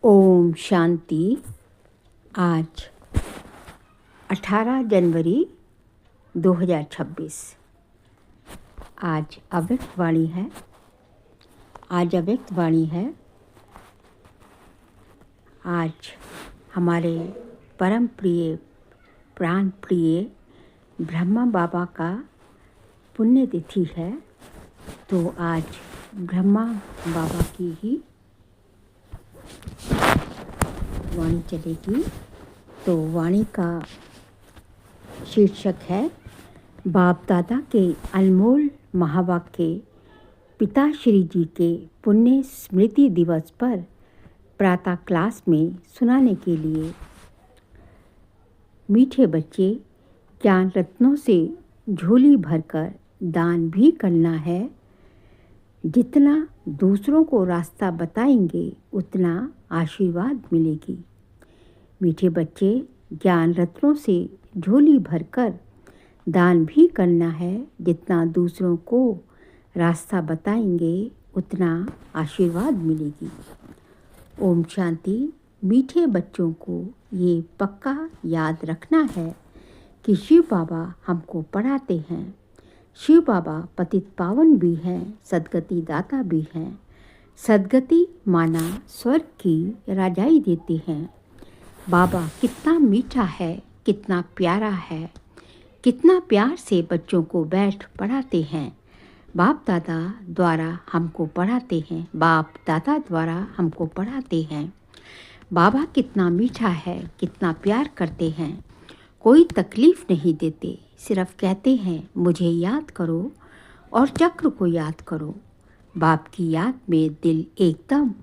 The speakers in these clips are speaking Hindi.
ओम शांति। आज 18 जनवरी 2026। आज अव्यक्त वाणी है। आज हमारे परम प्रिय प्राण प्रिय ब्रह्मा बाबा का पुण्यतिथि है। तो आज ब्रह्मा बाबा की ही वाणी चलेगी। तो वाणी का शीर्षक है बाप दादा के अनमोल महावाक्य पिताश्री जी के पुण्य स्मृति दिवस पर प्रातः क्लास में सुनाने के लिए। मीठे बच्चे, ज्ञान रत्नों से झोली भरकर दान भी करना है। जितना दूसरों को रास्ता बताएंगे उतना आशीर्वाद मिलेगी। मीठे बच्चे, ज्ञान रत्नों से झोली भरकर दान भी करना है। जितना दूसरों को रास्ता बताएंगे उतना आशीर्वाद मिलेगी। ओम शांति। मीठे बच्चों को ये पक्का याद रखना है कि शिव बाबा हमको पढ़ाते हैं। शिव बाबा पतित पावन भी हैं, सद्गति दाता भी हैं। सद्गति माना स्वर्ग की राजाई देते हैं। बाबा कितना मीठा है, कितना प्यारा है, कितना प्यार से बच्चों को बैठ पढ़ाते हैं। बाप दादा द्वारा हमको पढ़ाते हैं। बाप दादा द्वारा हमको पढ़ाते हैं। बाबा कितना मीठा है, कितना प्यार करते हैं। कोई तकलीफ़ नहीं देते, सिर्फ कहते हैं मुझे याद करो और चक्र को याद करो। बाप की याद में दिल एकदम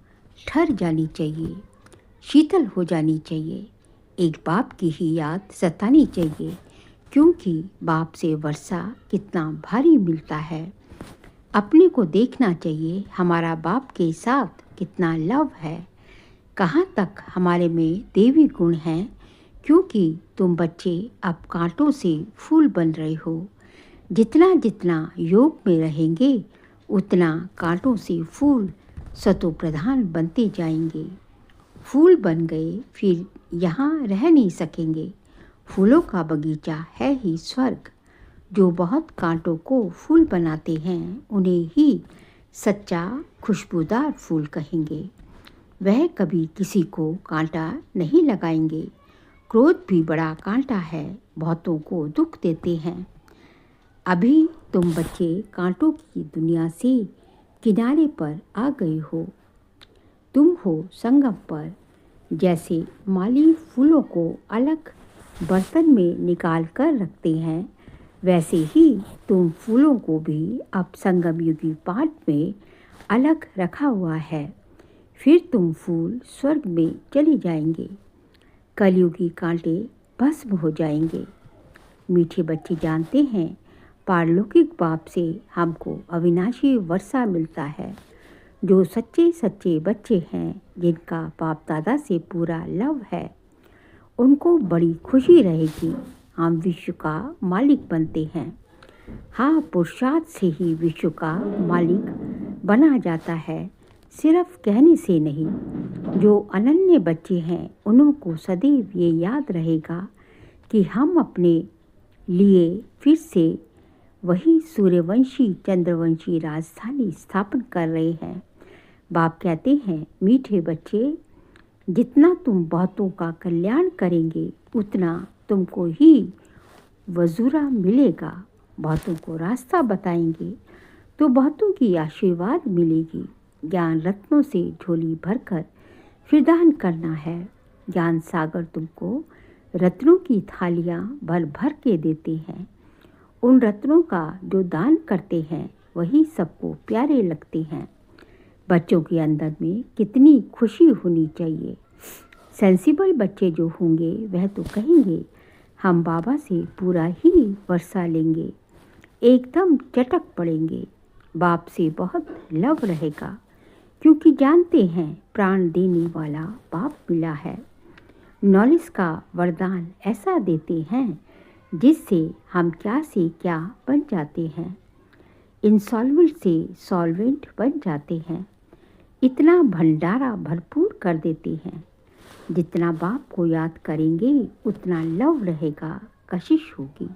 ठर जानी चाहिए, शीतल हो जानी चाहिए। एक बाप की ही याद सतानी चाहिए, क्योंकि बाप से वर्षा कितना भारी मिलता है। अपने को देखना चाहिए हमारा बाप के साथ कितना लव है, कहाँ तक हमारे में देवी गुण हैं। क्योंकि तुम बच्चे अब कांटों से फूल बन रहे हो। जितना जितना योग में रहेंगे उतना कांटों से फूल सतो प्रधान बनते जाएंगे। फूल बन गए फिर यहाँ रह नहीं सकेंगे। फूलों का बगीचा है ही स्वर्ग। जो बहुत कांटों को फूल बनाते हैं उन्हें ही सच्चा खुशबूदार फूल कहेंगे। वह कभी किसी को कांटा नहीं लगाएंगे। क्रोध भी बड़ा कांटा है, बहुतों को दुख देते हैं। अभी तुम बच्चे कांटों की दुनिया से किनारे पर आ गए हो। तुम हो संगम पर। जैसे माली फूलों को अलग बर्तन में निकाल कर रखते हैं, वैसे ही तुम फूलों को भी अब संगम युगी पाठ में अलग रखा हुआ है। फिर तुम फूल स्वर्ग में चले जाएंगे। कलयुगी कांटे भस्म हो जाएंगे। मीठे बच्चे जानते हैं पारलौकिक बाप से हमको अविनाशी वर्षा मिलता है। जो सच्चे सच्चे बच्चे हैं, जिनका बाप दादा से पूरा लव है, उनको बड़ी खुशी रहेगी। हम विश्व का मालिक बनते हैं। हाँ, पुरुषार्थ से ही विश्व का मालिक बना जाता है, सिर्फ कहने से नहीं। जो अनन्य बच्चे हैं उन्हों को सदैव ये याद रहेगा कि हम अपने लिए फिर से वही सूर्यवंशी चंद्रवंशी राजधानी स्थापन कर रहे हैं। बाप कहते हैं मीठे बच्चे, जितना तुम बहुतों का कल्याण करेंगे उतना तुमको ही वजूरा मिलेगा। बहुतों को रास्ता बताएंगे तो बहुतों की आशीर्वाद मिलेगी। ज्ञान रत्नों से झोली भरकर फिर दान करना है। ज्ञान सागर तुमको रत्नों की थालियाँ भर भर के देते हैं। उन रत्नों का जो दान करते हैं वही सबको प्यारे लगते हैं। बच्चों के अंदर में कितनी खुशी होनी चाहिए। सेंसिबल बच्चे जो होंगे वह तो कहेंगे हम बाबा से पूरा ही वर्षा लेंगे, एकदम चटक पड़ेंगे। बाप से बहुत लव रहेगा, क्योंकि जानते हैं प्राण देने वाला बाप मिला है। नॉलेज का वरदान ऐसा देते हैं जिससे हम क्या से क्या बन जाते हैं। इंसॉल्वेंट से सॉल्वेंट बन जाते हैं। इतना भंडारा भरपूर कर देते हैं। जितना बाप को याद करेंगे उतना लव रहेगा, कशिश होगी।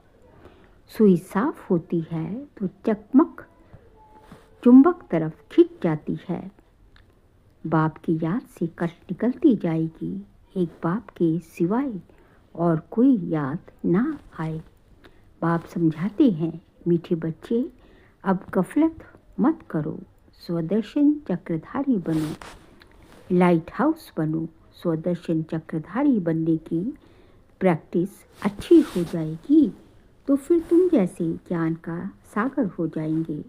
सुई साफ होती है तो चकमक चुंबक तरफ खिंच जाती है। बाप की याद से कष्ट निकलती जाएगी, एक बाप के सिवाय और कोई याद ना आए। बाप समझाते हैं, मीठे बच्चे अब गफलत मत करो, स्वदर्शन चक्रधारी बनो, लाइट हाउस बनो। स्वदर्शन चक्रधारी बनने की प्रैक्टिस अच्छी हो जाएगी तो फिर तुम जैसे ज्ञान का सागर हो जाएंगे।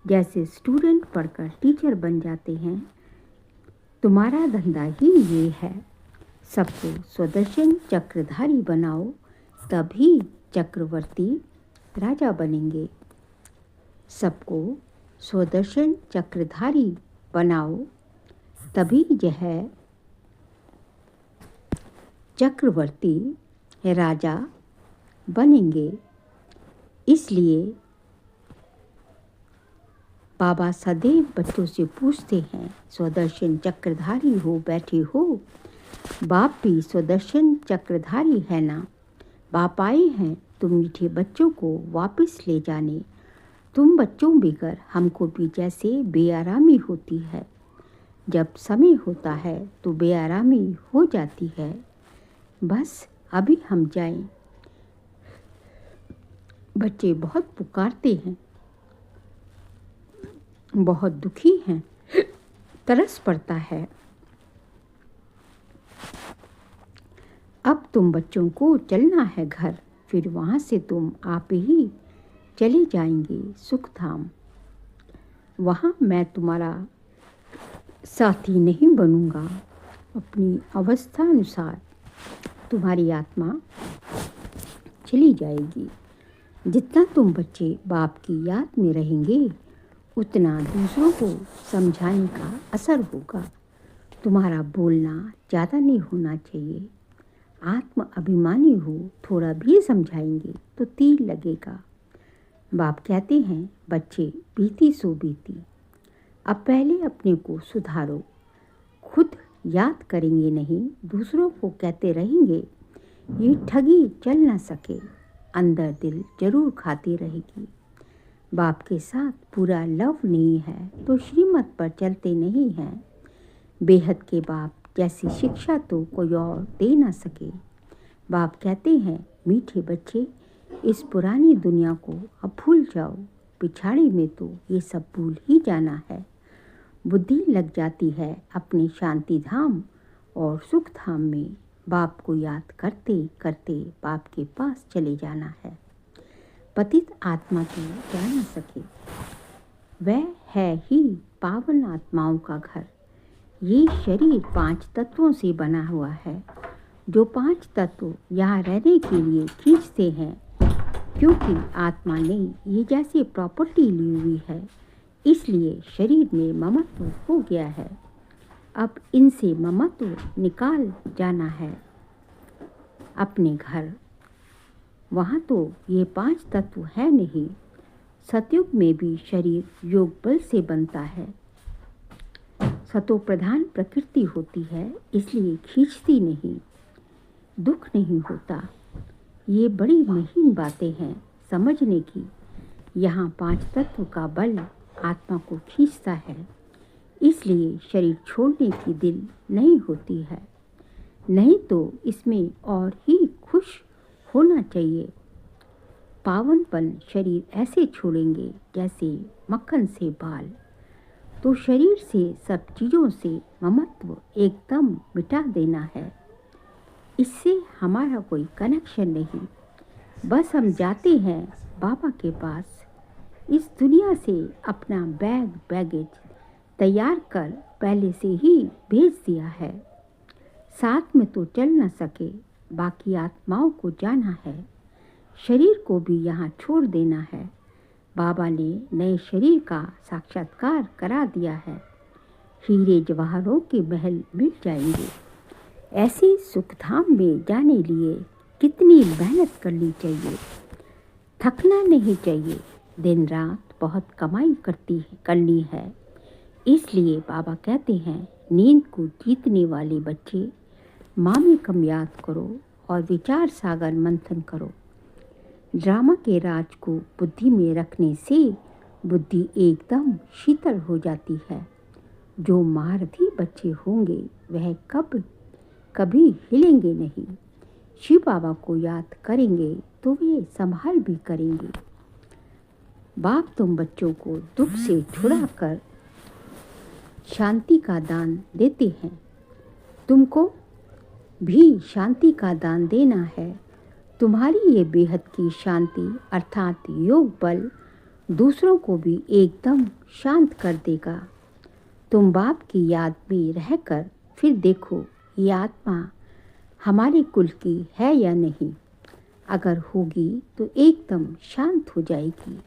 जैसे स्टूडेंट पढ़कर टीचर बन जाते हैं, तुम्हारा धंधा ही ये है। सबको स्वदर्शन चक्रधारी बनाओ, तभी चक्रवर्ती राजा बनेंगे। सबको स्वदर्शन चक्रधारी बनाओ, तभी यह चक्रवर्ती राजा बनेंगे। इसलिए बाबा सदैव बच्चों से पूछते हैं, स्वदर्शन चक्रधारी हो बैठे हो? बाप भी स्वदर्शन चक्रधारी है ना? बाप आए हैं तुम मीठे बच्चों को वापस ले जाने। तुम बच्चों बिगर हमको भी जैसे बेआरामी होती है। जब समय होता है तो बेआरामी हो जाती है। बस अभी हम जाएं। बच्चे बहुत पुकारते हैं, बहुत दुखी हैं, तरस पड़ता है। अब तुम बच्चों को चलना है घर, फिर वहाँ से तुम आप ही चले जाएंगे सुखधाम। वहाँ मैं तुम्हारा साथी नहीं बनूंगा। अपनी अवस्था अनुसार तुम्हारी आत्मा चली जाएगी। जितना तुम बच्चे बाप की याद में रहेंगे उतना दूसरों को समझाने का असर होगा। तुम्हारा बोलना ज़्यादा नहीं होना चाहिए। आत्म अभिमानी हो, थोड़ा भी समझाएंगे तो तीर लगेगा। बाप कहते हैं, बच्चे बीती सो बीती, अब पहले अपने को सुधारो। खुद याद करेंगे नहीं, दूसरों को कहते रहेंगे, ये ठगी चल ना सके, अंदर दिल जरूर खाती रहेगी। बाप के साथ पूरा लव नहीं है तो श्रीमत पर चलते नहीं हैं। बेहद के बाप जैसी शिक्षा तो कोई और दे ना सके। बाप कहते हैं, मीठे बच्चे इस पुरानी दुनिया को अब भूल जाओ, पिछाड़ी में तो ये सब भूल ही जाना है। बुद्धि लग जाती है अपने शांति धाम और सुख धाम में। बाप को याद करते करते बाप के पास चले जाना है। पतित आत्मा तो जा न सके, वह है ही पावन आत्माओं का घर। ये शरीर 5 तत्वों से बना हुआ है। जो 5 तत्व यहाँ रहने के लिए खींचते हैं, क्योंकि आत्मा ने ये जैसे प्रॉपर्टी ली हुई है, इसलिए शरीर में ममत्व हो गया है। अब इनसे ममत्व निकाल जाना है अपने घर। वहाँ तो ये 5 तत्व है नहीं। सतयुग में भी शरीर योग बल से बनता है। सतो प्रधान प्रकृति होती है, इसलिए खींचती नहीं, दुख नहीं होता। ये बड़ी महीन बातें हैं समझने की। यहाँ 5 तत्व का बल आत्मा को खींचता है, इसलिए शरीर छोड़ने की दिल नहीं होती है। नहीं तो इसमें और ही खुश होना चाहिए। पावनपन शरीर ऐसे छोड़ेंगे जैसे मक्खन से बाल। तो शरीर से सब चीज़ों से ममत्व एकदम मिटा देना है। इससे हमारा कोई कनेक्शन नहीं। बस हम जाते हैं बाबा के पास। इस दुनिया से अपना बैगेज तैयार कर पहले से ही भेज दिया है। साथ में तो चल न सके, बाकी आत्माओं को जाना है। शरीर को भी यहाँ छोड़ देना है। बाबा ने नए शरीर का साक्षात्कार करा दिया है। हीरे जवाहरों के महल मिल जाएंगे। ऐसे सुखधाम में जाने लिए कितनी मेहनत करनी चाहिए। थकना नहीं चाहिए। दिन रात बहुत कमाई करनी है। इसलिए बाबा कहते हैं, नींद को जीतने वाले बच्चे मामी कम याद करो और विचार सागर मंथन करो। ड्रामा के राज को बुद्धि में रखने से बुद्धि एकदम शीतल हो जाती है। जो महारथी बच्चे होंगे वह कभी हिलेंगे नहीं। शिव बाबा को याद करेंगे तो वे संभाल भी करेंगे। बाप तुम बच्चों को दुख से छुड़ाकर शांति का दान देते हैं। तुमको भी शांति का दान देना है। तुम्हारी ये बेहद की शांति अर्थात योग बल दूसरों को भी एकदम शांत कर देगा। तुम बाप की याद में रहकर फिर देखो ये आत्मा हमारे कुल की है या नहीं। अगर होगी तो एकदम शांत हो जाएगी।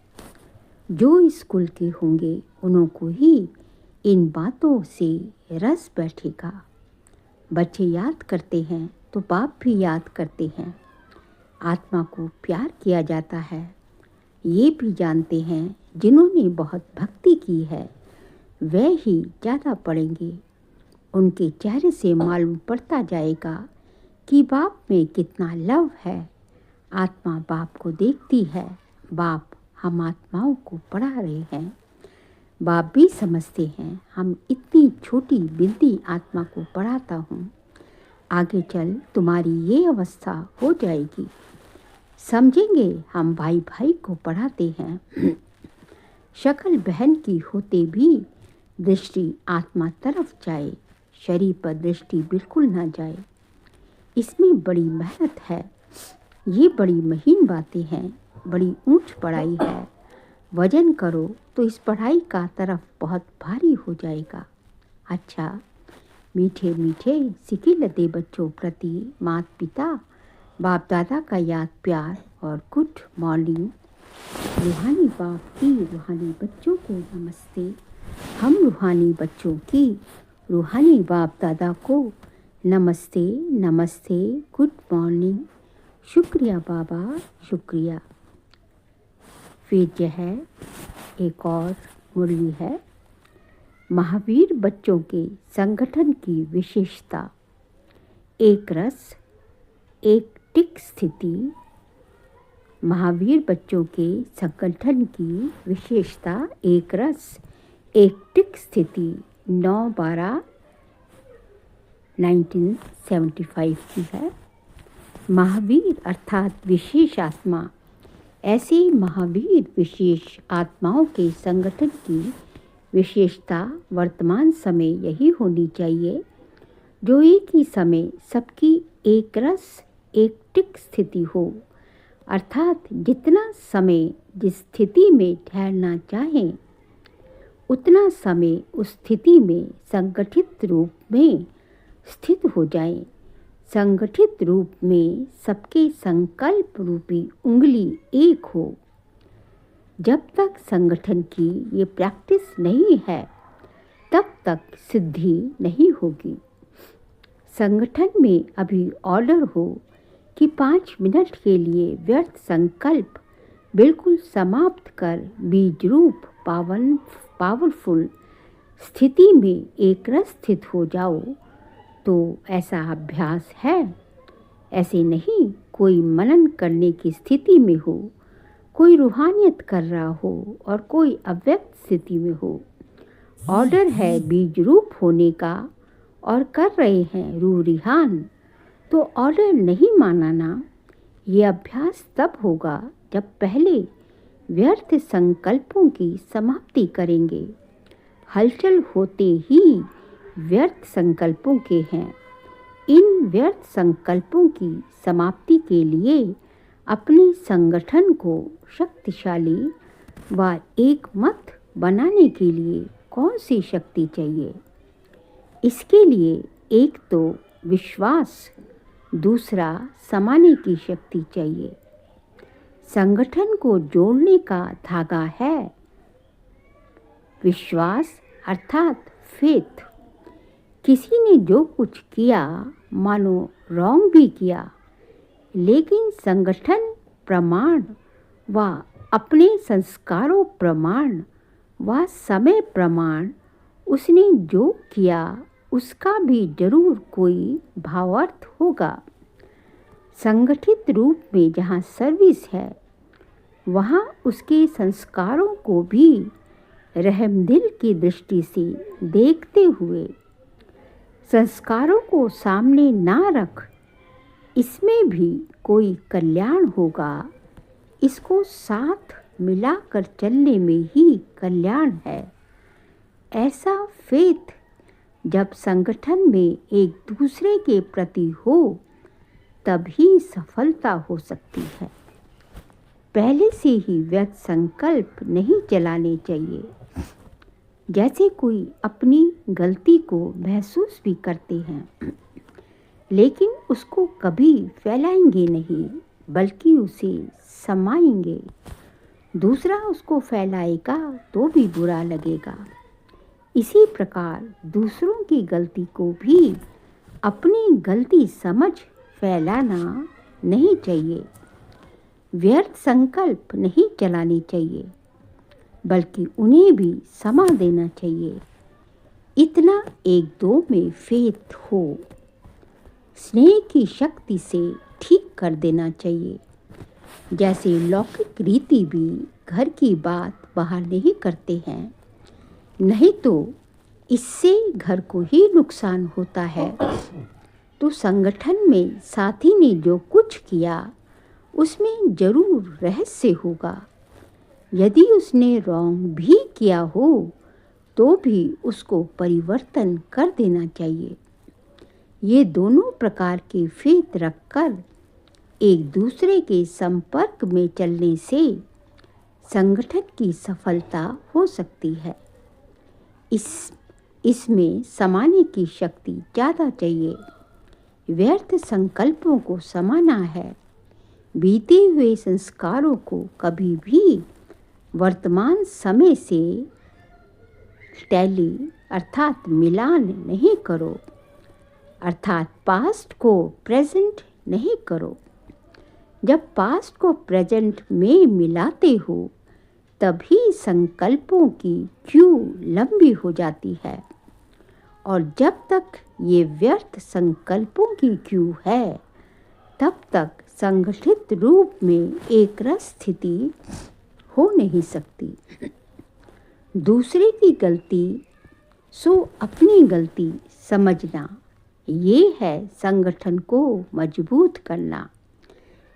जो इस कुल के होंगे उन्हों को ही इन बातों से रस बैठेगा। बच्चे याद करते हैं तो बाप भी याद करते हैं। आत्मा को प्यार किया जाता है। ये भी जानते हैं जिन्होंने बहुत भक्ति की है वे ही ज़्यादा पढ़ेंगे। उनके चेहरे से मालूम पड़ता जाएगा कि बाप में कितना लव है। आत्मा बाप को देखती है। बाप हम आत्माओं को पढ़ा रहे हैं। बाप भी समझते हैं हम इतनी छोटी बिंदी आत्मा को पढ़ाता हूँ। आगे चल तुम्हारी ये अवस्था हो जाएगी। समझेंगे हम भाई भाई को पढ़ाते हैं। शक्ल बहन की होते भी दृष्टि आत्मा तरफ जाए, शरीर पर दृष्टि बिल्कुल ना जाए। इसमें बड़ी मेहनत है। ये बड़ी महीन बातें हैं, बड़ी ऊंच पढ़ाई है। वजन करो तो इस पढ़ाई का तरफ बहुत भारी हो जाएगा। अच्छा, मीठे मीठे सिके लते बच्चों प्रति माता पिता बाप दादा का याद प्यार और गुड मॉर्निंग। रूहानी बाप की रूहानी बच्चों को नमस्ते। हम रूहानी बच्चों की रूहानी बाप दादा को नमस्ते नमस्ते, गुड मॉर्निंग। शुक्रिया बाबा, शुक्रिया। फिर यह एक और मुरली है। महावीर बच्चों के संगठन की विशेषता। एक रस एक टिक स्थिति। महावीर बच्चों के संगठन की विशेषता एक रस एक टिक स्थिति 9/12/1975 की है। महावीर अर्थात विशेष आत्मा। ऐसे महावीर विशेष आत्माओं के संगठन की विशेषता वर्तमान समय यही होनी चाहिए जो एक ही समय सबकी एक रस एक टिक स्थिति हो। अर्थात जितना समय जिस स्थिति में ठहरना चाहें उतना समय उस स्थिति में संगठित रूप में स्थित हो जाएं। संगठित रूप में सबके संकल्प रूपी उंगली एक हो। जब तक संगठन की ये प्रैक्टिस नहीं है तब तक सिद्धि नहीं होगी। संगठन में अभी ऑर्डर हो कि 5 मिनट के लिए व्यर्थ संकल्प बिल्कुल समाप्त कर बीज रूप पावरफुल स्थिति में एक रस स्थित हो जाओ तो ऐसा अभ्यास है। ऐसे नहीं कोई मनन करने की स्थिति में हो, कोई रूहानियत कर रहा हो और कोई अव्यक्त स्थिति में हो। ऑर्डर है बीज रूप होने का और कर रहे हैं रूह रिहान, तो ऑर्डर नहीं मानना। ये अभ्यास तब होगा जब पहले व्यर्थ संकल्पों की समाप्ति करेंगे। हलचल होते ही व्यर्थ संकल्पों के हैं। इन व्यर्थ संकल्पों की समाप्ति के लिए अपने संगठन को शक्तिशाली व एकमत बनाने के लिए कौन सी शक्ति चाहिए? इसके लिए एक तो विश्वास, दूसरा समाने की शक्ति चाहिए। संगठन को जोड़ने का धागा है विश्वास अर्थात फेथ। किसी ने जो कुछ किया मानो रॉन्ग भी किया, लेकिन संगठन प्रमाण व अपने संस्कारों प्रमाण व समय प्रमाण उसने जो किया उसका भी जरूर कोई भावार्थ होगा। संगठित रूप में जहाँ सर्विस है वहाँ उसके संस्कारों को भी रहमदिल की दृष्टि से देखते हुए, संस्कारों को सामने ना रख इसमें भी कोई कल्याण होगा, इसको साथ मिलाकर चलने में ही कल्याण है। ऐसा फेथ जब संगठन में एक दूसरे के प्रति हो तभी सफलता हो सकती है। पहले से ही व्यर्थ संकल्प नहीं चलाने चाहिए। जैसे कोई अपनी गलती को महसूस भी करते हैं लेकिन उसको कभी फैलाएंगे नहीं बल्कि उसे समाएंगे। दूसरा उसको फैलाएगा तो भी बुरा लगेगा। इसी प्रकार दूसरों की गलती को भी अपनी गलती समझ फैलाना नहीं चाहिए। व्यर्थ संकल्प नहीं चलाने चाहिए बल्कि उन्हें भी समा देना चाहिए। इतना एक दो में फेथ हो, स्नेह की शक्ति से ठीक कर देना चाहिए। जैसे लौकिक रीति भी घर की बात बाहर नहीं करते हैं, नहीं तो इससे घर को ही नुकसान होता है। तो संगठन में साथी ने जो कुछ किया उसमें जरूर रहस्य होगा। यदि उसने रॉन्ग भी किया हो तो भी उसको परिवर्तन कर देना चाहिए। ये दोनों प्रकार के फेथ रखकर एक दूसरे के संपर्क में चलने से संगठन की सफलता हो सकती है। इसमें समाने की शक्ति ज़्यादा चाहिए। व्यर्थ संकल्पों को समाना है। बीते हुए संस्कारों को कभी भी वर्तमान समय से टैली अर्थात मिलान नहीं करो, अर्थात पास्ट को प्रेजेंट नहीं करो। जब पास्ट को प्रेजेंट में मिलाते हो तभी संकल्पों की क्यू लंबी हो जाती है और जब तक ये व्यर्थ संकल्पों की क्यू है तब तक संगठित रूप में एक रस स्थिति हो नहीं सकती। दूसरे की गलती सो अपनी गलती समझना, ये है संगठन को मजबूत करना।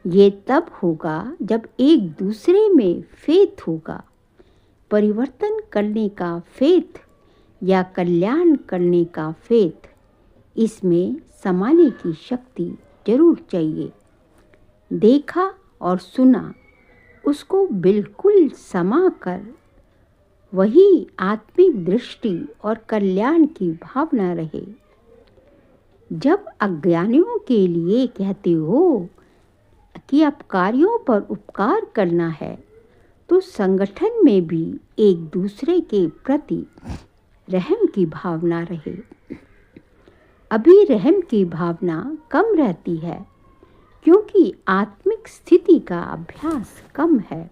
ये तब होगा जब एक दूसरे में फेथ होगा। परिवर्तन करने का फेथ या कल्याण करने का फेथ, इसमें समाने की शक्ति जरूर चाहिए। देखा और सुना उसको बिल्कुल समा कर वही आत्मिक दृष्टि और कल्याण की भावना रहे। जब अज्ञानियों के लिए कहते हो कि अपकारियों पर उपकार करना है तो संगठन में भी एक दूसरे के प्रति रहम की भावना रहे। अभी रहम की भावना कम रहती है क्योंकि आत्मिक स्थिति का अभ्यास कम है।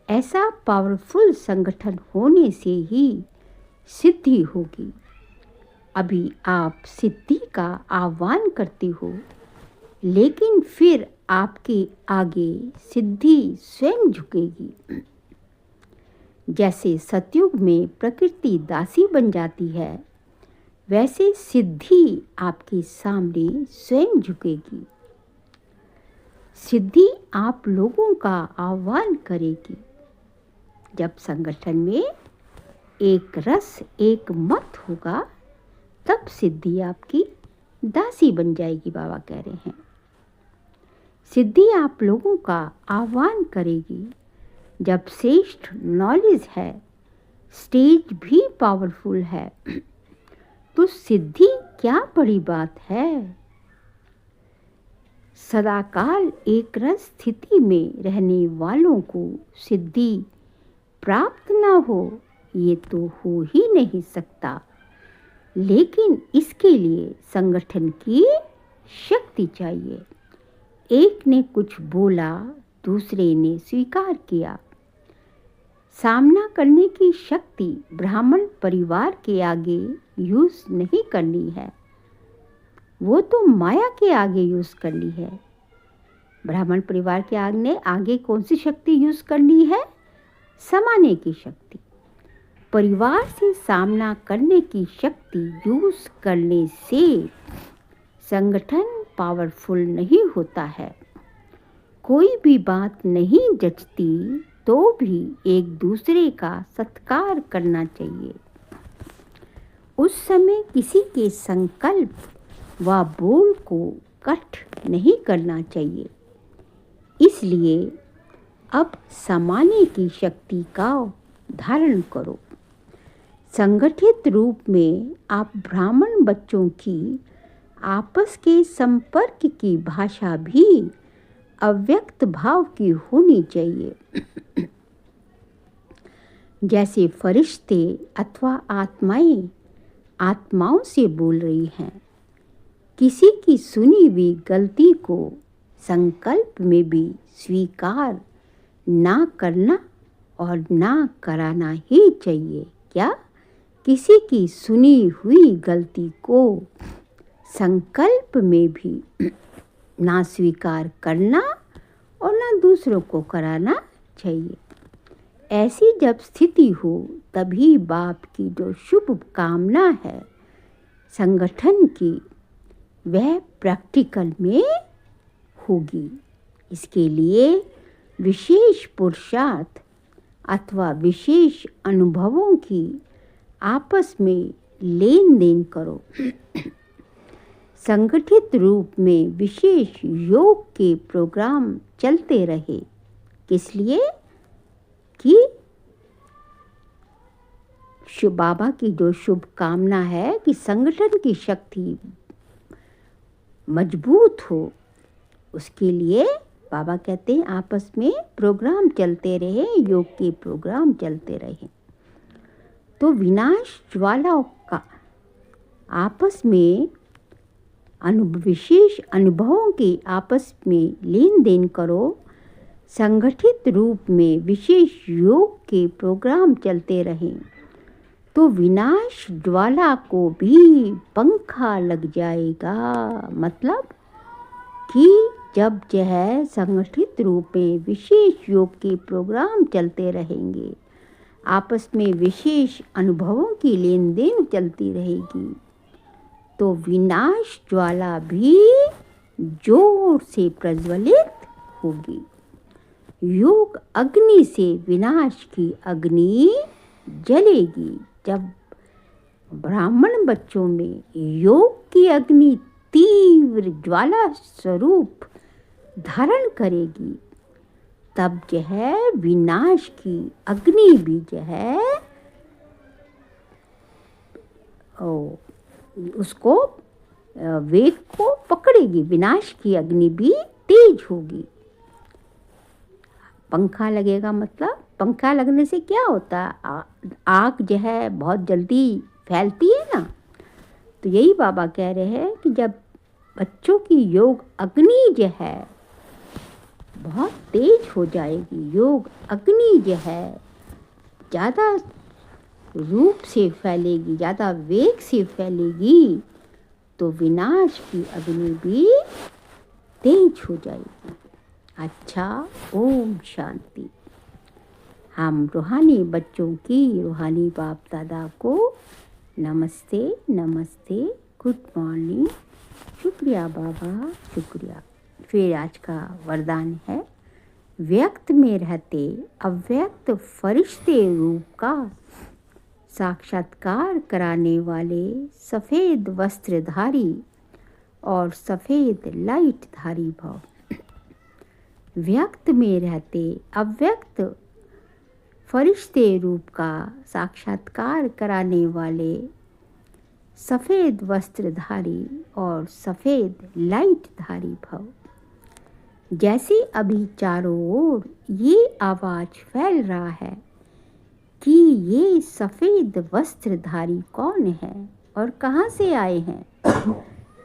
ऐसा पावरफुल संगठन होने से ही सिद्धि होगी। अभी आप सिद्धि का आह्वान करते हो लेकिन फिर आपके आगे सिद्धि स्वयं झुकेगी। जैसे सतयुग में प्रकृति दासी बन जाती है वैसे सिद्धि आपके सामने स्वयं झुकेगी। सिद्धि आप लोगों का आह्वान करेगी। जब संगठन में एक रस एक मत होगा तब सिद्धि आपकी दासी बन जाएगी। बाबा कह रहे हैं सिद्धि आप लोगों का आह्वान करेगी। जब श्रेष्ठ नॉलेज है, स्टेज भी पावरफुल है, तो सिद्धि क्या बड़ी बात है। सदाकाल एक रस स्थिति में रहने वालों को सिद्धि प्राप्त न हो ये तो हो ही नहीं सकता। लेकिन इसके लिए संगठन की शक्ति चाहिए। एक ने कुछ बोला, दूसरे ने स्वीकार किया। सामना करने की शक्ति ब्राह्मण परिवार के आगे यूज नहीं करनी है, वो तो माया के आगे यूज करनी है। ब्राह्मण परिवार के आगे कौन सी शक्ति यूज करनी है? समाने की शक्ति। परिवार से सामना करने की शक्ति यूज करने से संगठन पावरफुल नहीं होता है। कोई भी बात नहीं जचती तो भी एक दूसरे का सत्कार करना चाहिए। उस समय किसी के संकल्प व बोल को कट नहीं करना चाहिए। इसलिए अब समाने की शक्ति का धारण करो। संगठित रूप में आप ब्राह्मण बच्चों की आपस के संपर्क की भाषा भी अव्यक्त भाव की होनी चाहिए। जैसे फरिश्ते अथवा आत्माएं आत्माओं से बोल रही हैं। किसी की सुनी हुई गलती को संकल्प में भी स्वीकार ना करना और ना कराना ही चाहिए। क्या? किसी की सुनी हुई गलती को संकल्प में भी ना स्वीकार करना और ना दूसरों को कराना चाहिए। ऐसी जब स्थिति हो तभी बाप की जो शुभ कामना है संगठन की, वह प्रैक्टिकल में होगी। इसके लिए विशेष पुरुषार्थ अथवा विशेष अनुभवों की आपस में लेन देन करो। संगठित रूप में विशेष योग के प्रोग्राम चलते रहे। किस लिए? कि शुभ बाबा की जो शुभ कामना है कि संगठन की शक्ति मजबूत हो, उसके लिए बाबा कहते हैं आपस में प्रोग्राम चलते रहे, योग के प्रोग्राम चलते रहे। तो विनाश ज्वालाओं का आपस में विशेष अनुभवों के आपस में लेन देन करो। संगठित रूप में विशेष योग के प्रोग्राम चलते रहें तो विनाश ज्वाला को भी पंखा लग जाएगा। मतलब कि जब जो है संगठित रूप में विशेष योग के प्रोग्राम चलते रहेंगे, आपस में विशेष अनुभवों की लेन देन चलती रहेगी, तो विनाश ज्वाला भी जोर से प्रज्वलित होगी। योग अग्नि से विनाश की अग्नि जलेगी। जब ब्राह्मण बच्चों में योग की अग्नि तीव्र ज्वाला स्वरूप धारण करेगी, तब जो है विनाश की अग्नि भी जो है उसको वेग को पकड़ेगी। विनाश की अग्नि भी तेज होगी। पंखा लगेगा, मतलब पंखा लगने से क्या होता है? आग जो है बहुत जल्दी फैलती है ना। तो यही बाबा कह रहे हैं कि जब बच्चों की योग अग्नि जो है बहुत तेज हो जाएगी, योग अग्नि जो है ज़्यादा रूप से फैलेगी, ज़्यादा वेग से फैलेगी, तो विनाश की अग्नि भी तेज हो जाएगी। अच्छा, ओम शांति। हम रूहानी बच्चों की रूहानी बाप दादा को नमस्ते नमस्ते, गुड मॉर्निंग, शुक्रिया बाबा, शुक्रिया। फिर आज का वरदान है, व्यक्त में रहते अव्यक्त फरिश्ते रूप का साक्षात्कार कराने वाले सफ़ेद वस्त्रधारी और सफ़ेद लाइट धारी भव। व्यक्त में रहते अव्यक्त फरिश्ते रूप का साक्षात्कार कराने वाले सफ़ेद वस्त्रधारी और सफ़ेद लाइट धारी भव। जैसे अभी चारों ओर ये आवाज़ फैल रहा है कि ये सफ़ेद वस्त्रधारी कौन है और कहाँ से आए हैं,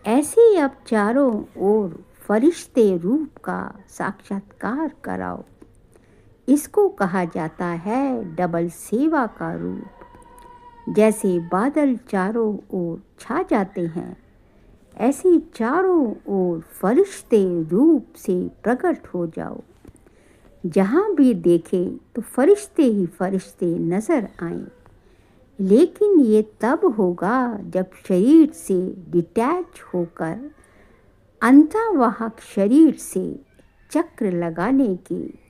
ऐसे अब चारों ओर फरिश्ते रूप का साक्षात्कार कराओ इसको कहा जाता है डबल सेवा का रूप। जैसे बादल चारों ओर छा जाते हैं, ऐसे चारों ओर फरिश्ते रूप से प्रकट हो जाओ। जहाँ भी देखे तो फरिश्ते ही फरिश्ते नजर आएं। लेकिन ये तब होगा जब शरीर से डिटैच होकर अंतर्वाहक शरीर से चक्र लगाने के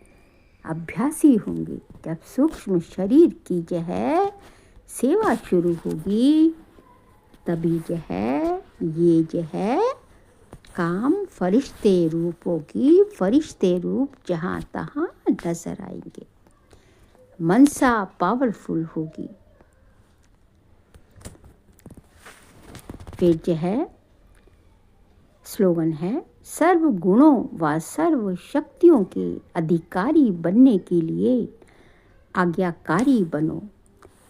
अभ्यासी होंगे। जब सूक्ष्म शरीर की जो है सेवा शुरू होगी, तभी जो है ये जो है काम फरिश्ते रूप होगी। फरिश्ते रूप जहाँ तहाँ नजर आएंगे। मनसा पावरफुल होगी। फिर जो है स्लोगन है, सर्व गुणों व सर्व शक्तियों के अधिकारी बनने के लिए आज्ञाकारी बनो।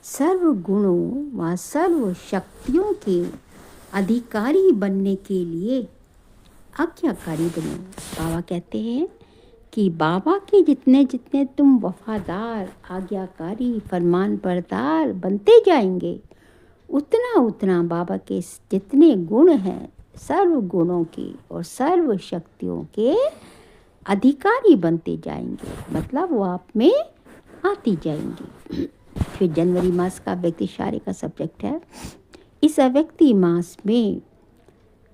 सर्व गुणों व सर्व शक्तियों के अधिकारी बनने के लिए आज्ञाकारी बनो। बाबा कहते हैं कि बाबा के जितने जितने तुम वफादार, आज्ञाकारी, फरमान बरदार बनते जाएंगे, उतना उतना बाबा के जितने गुण हैं, सर्व गुणों के और सर्व शक्तियों के अधिकारी बनते जाएंगे। मतलब वो आप में आती जाएंगी। फिर जनवरी मास का व्यक्ति शारे का सब्जेक्ट है। इस अव्यक्ति मास में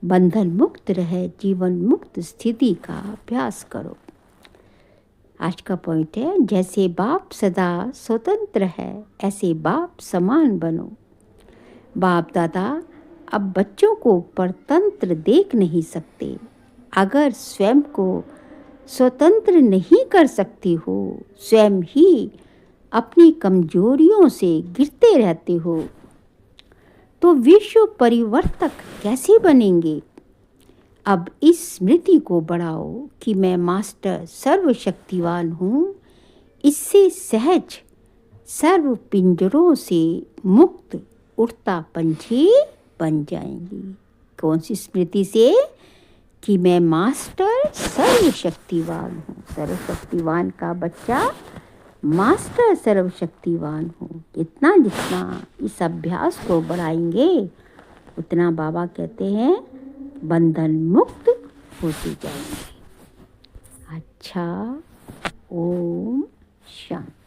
बंधन मुक्त रहे जीवन मुक्त स्थिति का अभ्यास करो। आज का पॉइंट है, जैसे बाप सदा स्वतंत्र है, ऐसे बाप समान बनो। बाप दादा अब बच्चों को परतंत्र देख नहीं सकते। अगर स्वयं को स्वतंत्र नहीं कर सकती हो, स्वयं ही अपनी कमजोरियों से गिरते रहते हो, तो विश्व परिवर्तक कैसे बनेंगे। अब इस स्मृति को बढ़ाओ कि मैं मास्टर सर्वशक्तिवान हूँ। इससे सहज सर्व पिंजरों से मुक्त उड़ता पंछी बन जाएंगी। कौन सी स्मृति से? कि मैं मास्टर सर्वशक्तिवान हूँ। सर्वशक्तिवान का बच्चा मास्टर सर्वशक्तिवान हूँ। जितना जितना इस अभ्यास को बढ़ाएंगे, उतना बाबा कहते हैं बंधन मुक्त होती जाएंगे। अच्छा, ओम शांति।